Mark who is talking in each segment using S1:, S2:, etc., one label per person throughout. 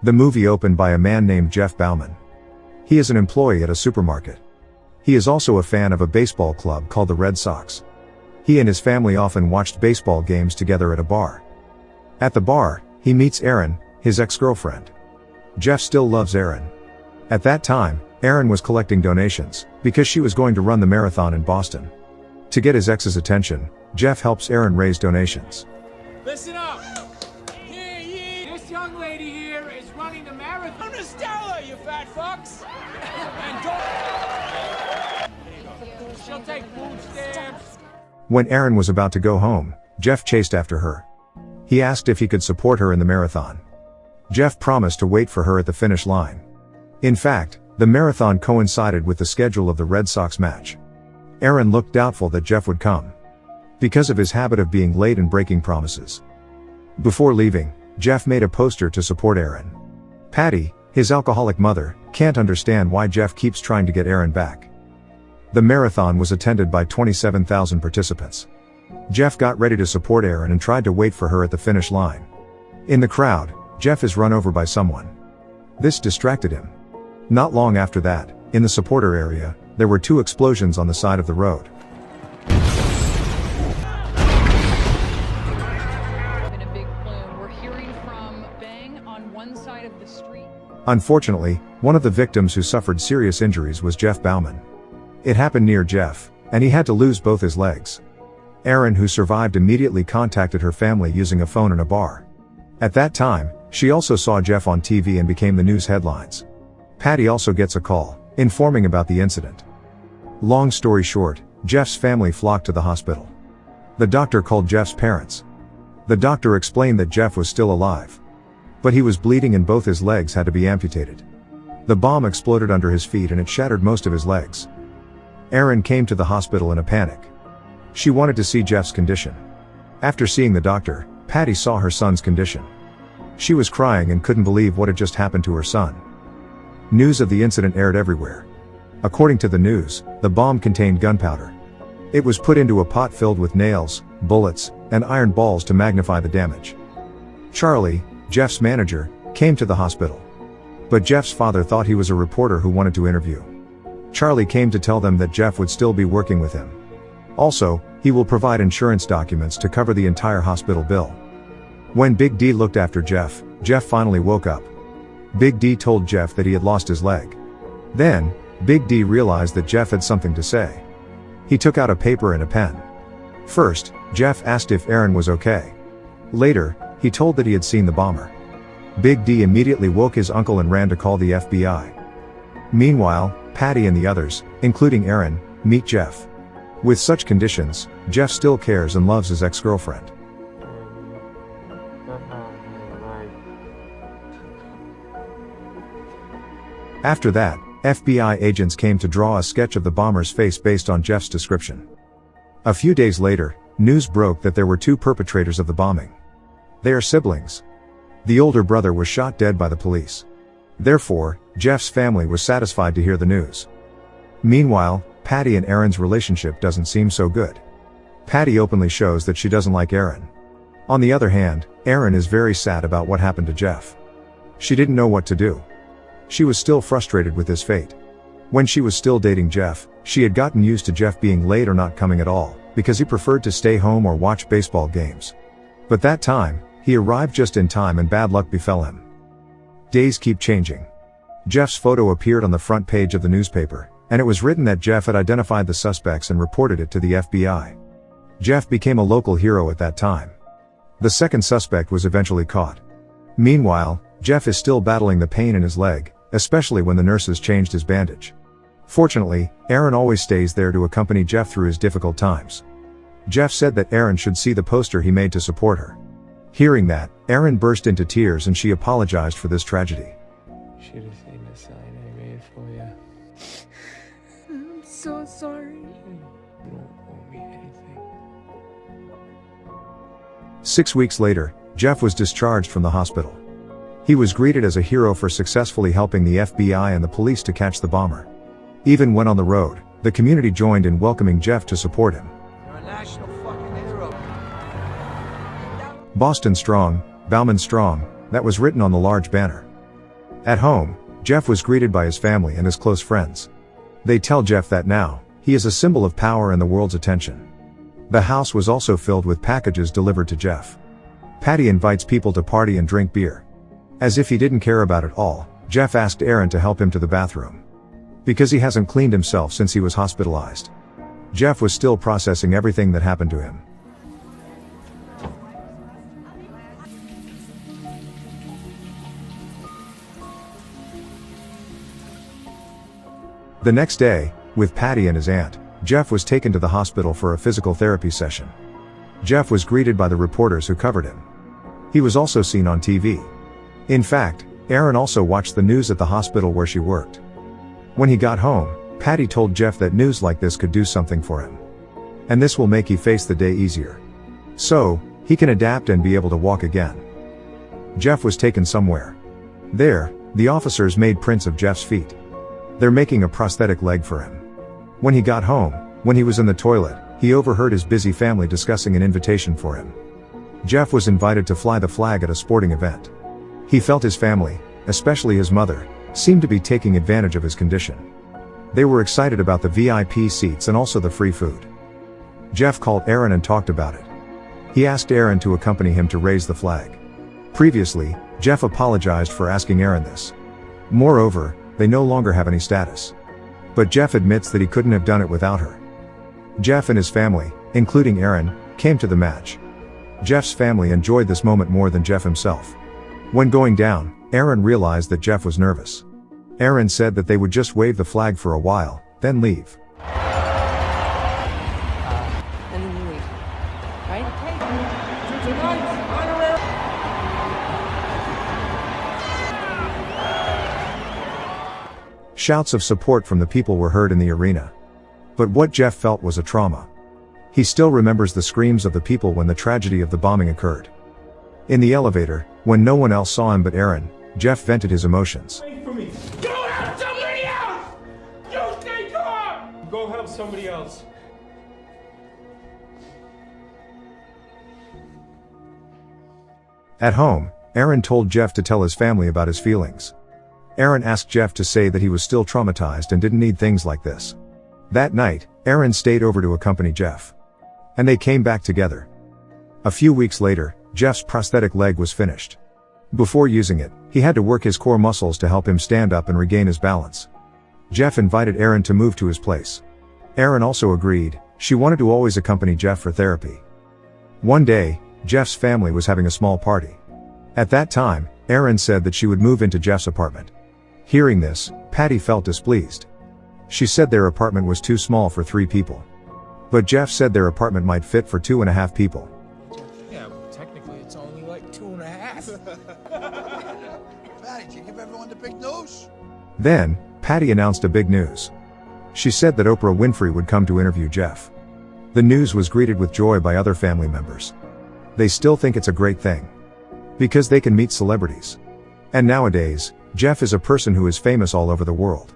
S1: The movie opened by a man named Jeff Bauman. He is an employee at a supermarket. He is also a fan of a baseball club called the Red Sox. He and his family often watched baseball games together at a bar. At the bar, he meets Erin, his ex-girlfriend. Jeff still loves Erin. At that time, Erin was collecting donations, because she was going to run the marathon in Boston. To get his ex's attention, Jeff helps Erin raise donations.
S2: Listen up! Hear ye! This young lady here is running the marathon. I'm Stella, you fat fucks! And don't... She'll take food stamps.
S1: When Erin was about to go home, Jeff chased after her. He asked if he could support her in the marathon. Jeff promised to wait for her at the finish line. In fact, the marathon coincided with the schedule of the Red Sox match. Erin looked doubtful that Jeff would come, because of his habit of being late and breaking promises. Before leaving, Jeff made a poster to support Erin. Patty, his alcoholic mother, can't understand why Jeff keeps trying to get Erin back. The marathon was attended by 27,000 participants. Jeff got ready to support Erin and tried to wait for her at the finish line. In the crowd, Jeff is run over by someone. This distracted him. Not long after that, in the supporter area, there were 2 explosions on the side of the road.
S3: In a big plume, we're hearing from bang on one side of the street.
S1: Unfortunately, one of the victims who suffered serious injuries was Jeff Bauman. It happened near Jeff, and he had to lose both his legs. Erin, who survived, immediately contacted her family using a phone in a bar. At that time, she also saw Jeff on TV and became the news headlines. Patty also gets a call, informing about the incident. Long story short, Jeff's family flocked to the hospital. The doctor called Jeff's parents. The doctor explained that Jeff was still alive, but he was bleeding and both his legs had to be amputated. The bomb exploded under his feet and it shattered most of his legs. Erin came to the hospital in a panic. She wanted to see Jeff's condition. After seeing the doctor, Patty saw her son's condition. She was crying and couldn't believe what had just happened to her son. News of the incident aired everywhere. According to the news, the bomb contained gunpowder. It was put into a pot filled with nails, bullets, and iron balls to magnify the damage. Charlie, Jeff's manager, came to the hospital. But Jeff's father thought he was a reporter who wanted to interview. Charlie came to tell them that Jeff would still be working with him. Also, he will provide insurance documents to cover the entire hospital bill. When Big D looked after Jeff, Jeff finally woke up. Big D told Jeff that he had lost his leg. Then, Big D realized that Jeff had something to say. He took out a paper and a pen. First, Jeff asked if Erin was okay. Later, he told that he had seen the bomber. Big D immediately woke his uncle and ran to call the FBI. Meanwhile, Patty and the others, including Erin, meet Jeff. With such conditions, Jeff still cares and loves his ex-girlfriend. After that, FBI agents came to draw a sketch of the bomber's face based on Jeff's description. A few days later, news broke that there were 2 perpetrators of the bombing. They are siblings. The older brother was shot dead by the police. Therefore, Jeff's family was satisfied to hear the news. Meanwhile, Patty and Erin's relationship doesn't seem so good. Patty openly shows that she doesn't like Erin. On the other hand, Erin is very sad about what happened to Jeff. She didn't know what to do. She was still frustrated with his fate. When she was still dating Jeff, she had gotten used to Jeff being late or not coming at all, because he preferred to stay home or watch baseball games. But that time, he arrived just in time and bad luck befell him. Days keep changing. Jeff's photo appeared on the front page of the newspaper, and it was written that Jeff had identified the suspects and reported it to the FBI. Jeff became a local hero at that time. The second suspect was eventually caught. Meanwhile, Jeff is still battling the pain in his leg, especially when the nurses changed his bandage. Fortunately, Erin always stays there to accompany Jeff through his difficult times. Jeff said that Erin should see the poster he made to support her. Hearing that, Erin burst into tears and she apologized for this tragedy.
S4: Should have seen the sign I made for you.
S5: I'm so sorry.
S4: You don't owe me anything.
S1: 6 weeks later, Jeff was discharged from the hospital. He was greeted as a hero for successfully helping the FBI and the police to catch the bomber. Even when on the road, the community joined in welcoming Jeff to support him.
S2: You're a national fucking hero.
S1: Boston strong, Bauman strong, that was written on the large banner. At home, Jeff was greeted by his family and his close friends. They tell Jeff that now, he is a symbol of power and the world's attention. The house was also filled with packages delivered to Jeff. Patty invites people to party and drink beer. As if he didn't care about it all, Jeff asked Aaron to help him to the bathroom. Because he hasn't cleaned himself since he was hospitalized. Jeff was still processing everything that happened to him. The next day, with Patty and his aunt, Jeff was taken to the hospital for a physical therapy session. Jeff was greeted by the reporters who covered him. He was also seen on TV. In fact, Aaron also watched the news at the hospital where she worked. When he got home, Patty told Jeff that news like this could do something for him. And this will make he face the day easier. So, he can adapt and be able to walk again. Jeff was taken somewhere. There, the officers made prints of Jeff's feet. They're making a prosthetic leg for him. When he got home, when he was in the toilet, he overheard his busy family discussing an invitation for him. Jeff was invited to fly the flag at a sporting event. He felt his family, especially his mother, seemed to be taking advantage of his condition. They were excited about the VIP seats and also the free food. Jeff called Aaron and talked about it. He asked Aaron to accompany him to raise the flag. Previously, Jeff apologized for asking Aaron this. Moreover, they no longer have any status. But Jeff admits that he couldn't have done it without her. Jeff and his family, including Aaron, came to the match. Jeff's family enjoyed this moment more than Jeff himself. When going down, Aaron realized that Jeff was nervous. Aaron said that they would just wave the flag for a while, then leave.
S6: And then you leave. Right?
S1: Shouts of support from the people were heard in the arena. But what Jeff felt was a trauma. He still remembers the screams of the people when the tragedy of the bombing occurred. In the elevator, when no one else saw him but Aaron, Jeff vented his emotions.
S2: Wait for me. Go help somebody else! You stay calm! Go help somebody else.
S1: At home, Aaron told Jeff to tell his family about his feelings. Aaron asked Jeff to say that he was still traumatized and didn't need things like this. That night, Aaron stayed over to accompany Jeff. And they came back together. A few weeks later, Jeff's prosthetic leg was finished. Before using it, he had to work his core muscles to help him stand up and regain his balance. Jeff invited Aaron to move to his place. Aaron also agreed. She wanted to always accompany Jeff for therapy. One day, Jeff's family was having a small party. At that time, Aaron said that she would move into Jeff's apartment. Hearing this, Patty felt displeased. She said their apartment was too small for 3 people. But Jeff said their apartment might fit for 2.5 people.
S2: Yeah, technically it's only like 2.5.
S7: Patty, did you give everyone the big news?
S1: Then, Patty announced a big news. She said that Oprah Winfrey would come to interview Jeff. The news was greeted with joy by other family members. They still think it's a great thing. Because they can meet celebrities. And nowadays, Jeff is a person who is famous all over the world.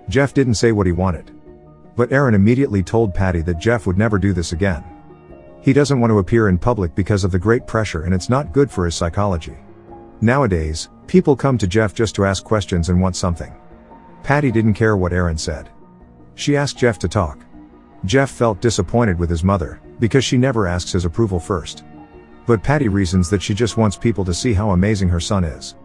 S1: Jeff didn't say what he wanted. But Aaron immediately told Patty that Jeff would never do this again. He doesn't want to appear in public because of the great pressure and it's not good for his psychology. Nowadays, people come to Jeff just to ask questions and want something. Patty didn't care what Aaron said. She asked Jeff to talk. Jeff felt disappointed with his mother, because she never asks his approval first. But Patty reasons that she just wants people to see how amazing her son is.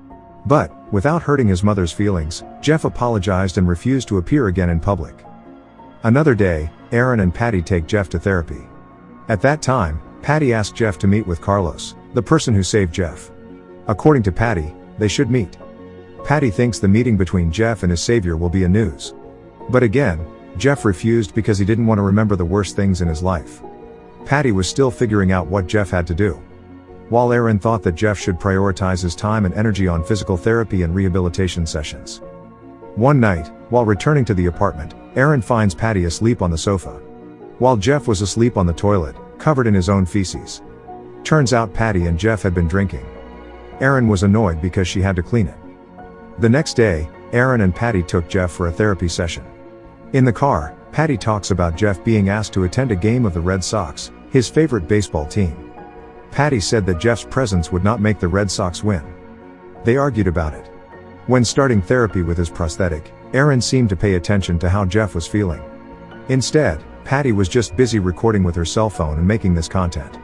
S1: But, without hurting his mother's feelings, Jeff apologized and refused to appear again in public. Another day, Aaron and Patty take Jeff to therapy. At that time, Patty asked Jeff to meet with Carlos, the person who saved Jeff. According to Patty, they should meet. Patty thinks the meeting between Jeff and his savior will be a news. But again, Jeff refused because he didn't want to remember the worst things in his life. Patty was still figuring out what Jeff had to do. While Aaron thought that Jeff should prioritize his time and energy on physical therapy and rehabilitation sessions. One night, while returning to the apartment, Aaron finds Patty asleep on the sofa. While Jeff was asleep on the toilet, covered in his own feces. Turns out Patty and Jeff had been drinking. Aaron was annoyed because she had to clean it. The next day, Aaron and Patty took Jeff for a therapy session. In the car, Patty talks about Jeff being asked to attend a game of the Red Sox, his favorite baseball team. Patty said that Jeff's presence would not make the Red Sox win. They argued about it. When starting therapy with his prosthetic, Aaron seemed to pay attention to how Jeff was feeling. Instead, Patty was just busy recording with her cell phone and making this content.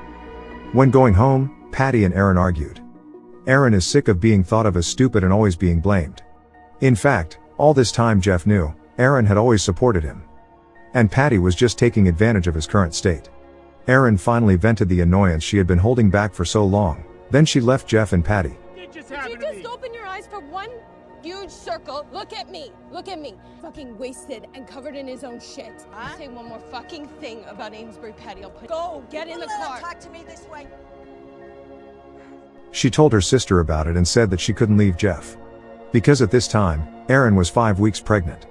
S1: When going home, Patty and Aaron argued. Aaron is sick of being thought of as stupid and always being blamed. In fact, all this time Jeff knew, Aaron had always supported him. And Patty was just taking advantage of his current state. Aaron finally vented the annoyance she had been holding back for so long, then she left Jeff and Patty.
S2: It just
S6: Did
S2: happened
S6: you
S2: to
S6: just
S2: me.
S6: open your eyes for one huge circle? Look at me. Look at me. Fucking wasted and covered in his own shit. You say one more fucking thing about Amesbury Patty, I'll put. Go. Get in the car.
S8: Talk to me this way.
S1: She told her sister about it and said that she couldn't leave Jeff. Because at this time, Erin was 5 weeks pregnant.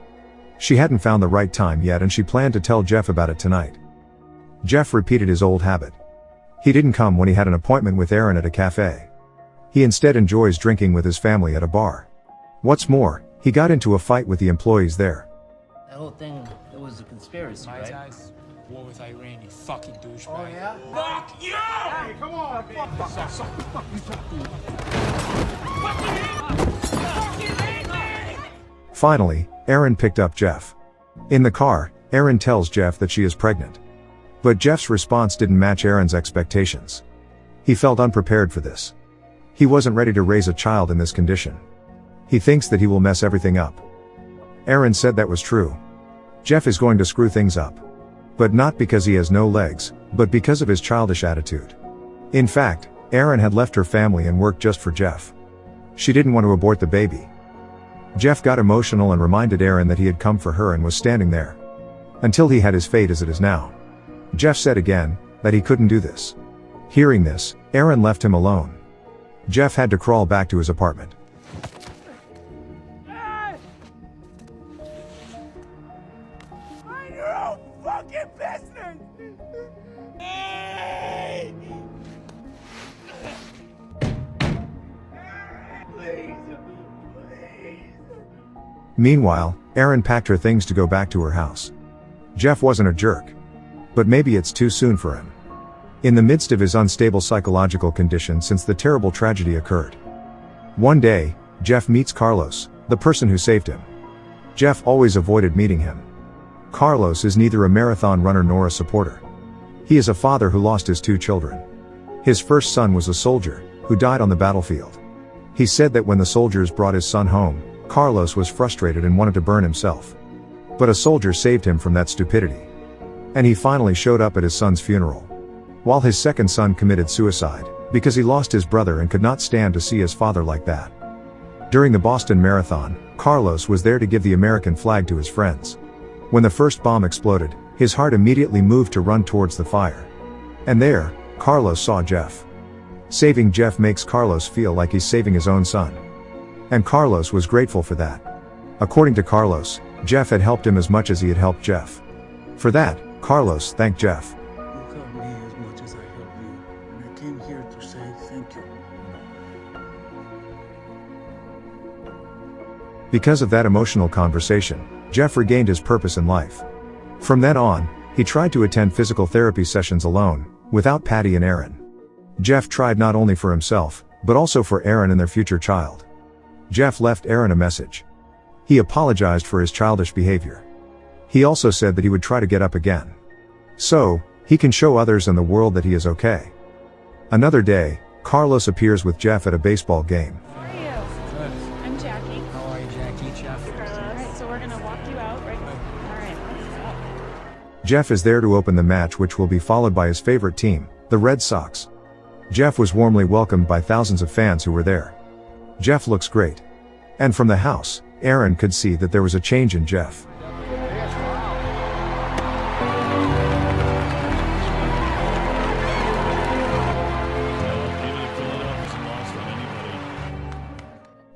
S1: She hadn't found the right time yet and she planned to tell Jeff about it tonight. Jeff repeated his old habit. He didn't come when he had an appointment with Erin at a cafe. He instead enjoys drinking with his family at a bar. What's more, he got into a fight with the employees there.
S9: That whole thing, it was a conspiracy,
S2: My
S9: right?
S2: ties, war with Iran, you fucking douchebag.
S7: Oh, yeah?
S2: Fuck you! Hey, come on,
S1: Finally, Erin picked up Jeff. In the car, Erin tells Jeff that she is pregnant. But Jeff's response didn't match Erin's expectations. He felt unprepared for this. He wasn't ready to raise a child in this condition. He thinks that he will mess everything up. Erin said that was true. Jeff is going to screw things up. But not because he has no legs, but because of his childish attitude. In fact, Erin had left her family and worked just for Jeff. She didn't want to abort the baby. Jeff got emotional and reminded Erin that he had come for her and was standing there. Until he had his fate as it is now. Jeff said again, that he couldn't do this. Hearing this, Erin left him alone. Jeff had to crawl back to his apartment.
S2: Mind your own fucking business! Hey! Please, please.
S1: Meanwhile, Erin packed her things to go back to her house. Jeff wasn't a jerk. But maybe it's too soon for him. In the midst of his unstable psychological condition since the terrible tragedy occurred. One day, Jeff meets Carlos, the person who saved him. Jeff always avoided meeting him. Carlos is neither a marathon runner nor a supporter. He is a father who lost his 2 children. His first son was a soldier, who died on the battlefield. He said that when the soldiers brought his son home, Carlos was frustrated and wanted to burn himself. But a soldier saved him from that stupidity. And he finally showed up at his son's funeral. While his second son committed suicide, because he lost his brother and could not stand to see his father like that. During the Boston Marathon, Carlos was there to give the American flag to his friends. When the first bomb exploded, his heart immediately moved to run towards the fire. And there, Carlos saw Jeff. Saving Jeff makes Carlos feel like he's saving his own son. And Carlos was grateful for that. According to Carlos, Jeff had helped him as much as he had helped Jeff. For that, Carlos thanked Jeff.
S10: You helped me as much as I helped you, and I came here to say thank you.
S1: Because of that emotional conversation, Jeff regained his purpose in life. From then on, he tried to attend physical therapy sessions alone, without Patty and Erin. Jeff tried not only for himself, but also for Erin and their future child. Jeff left Erin a message. He apologized for his childish behavior. He also said that he would try to get up again. So, he can show others and the world that he is okay. Another day, Carlos appears with Jeff at a baseball game.
S5: How are you?
S2: Good.
S5: I'm Jackie.
S2: How are you, Jackie? Jeff?
S5: Alright, so we're gonna walk you out, right? Alright, let's go.
S1: Jeff is there to open the match, which will be followed by his favorite team, the Red Sox. Jeff was warmly welcomed by thousands of fans who were there. Jeff looks great. And from the house, Erin could see that there was a change in Jeff.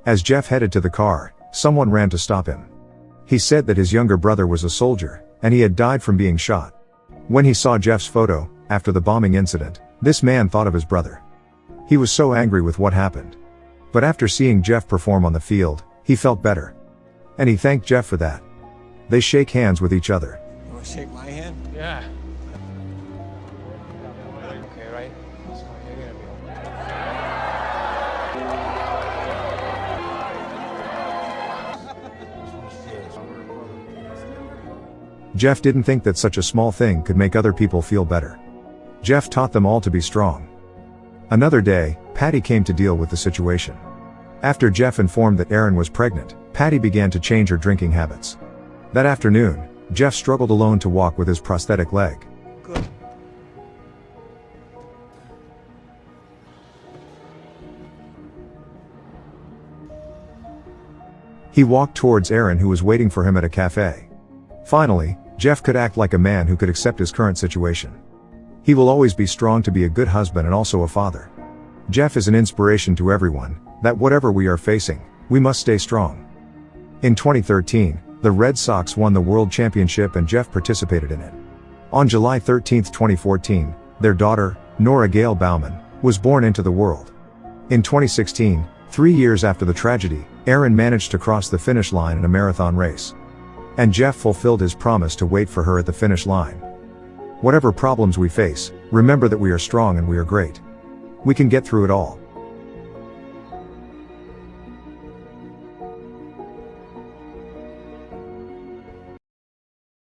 S1: As Jeff headed to the car, someone ran to stop him. He said that his younger brother was a soldier, and he had died from being shot. When he saw Jeff's photo, after the bombing incident, this man thought of his brother. He was so angry with what happened. But after seeing Jeff perform on the field, he felt better. And he thanked Jeff for that. They shake hands with each other.
S7: You want to shake my hand?
S2: Yeah. Okay, right? So you're gonna be okay.
S1: Jeff didn't think that such a small thing could make other people feel better. Jeff taught them all to be strong. Another day, Patty came to deal with the situation. After Jeff informed that Erin was pregnant, Patty began to change her drinking habits. That afternoon, Jeff struggled alone to walk with his prosthetic leg.
S10: Good.
S1: He walked towards Erin, who was waiting for him at a cafe. Finally, Jeff could act like a man who could accept his current situation. He will always be strong to be a good husband and also a father. Jeff is an inspiration to everyone, that whatever we are facing, we must stay strong. In 2013, the Red Sox won the World Championship and Jeff participated in it. On July 13, 2014, their daughter, Nora Gail Bauman, was born into the world. In 2016, 3 years after the tragedy, Erin managed to cross the finish line in a marathon race. And Jeff fulfilled his promise to wait for her at the finish line. Whatever problems we face, remember that we are strong and we are great. We can get through it all.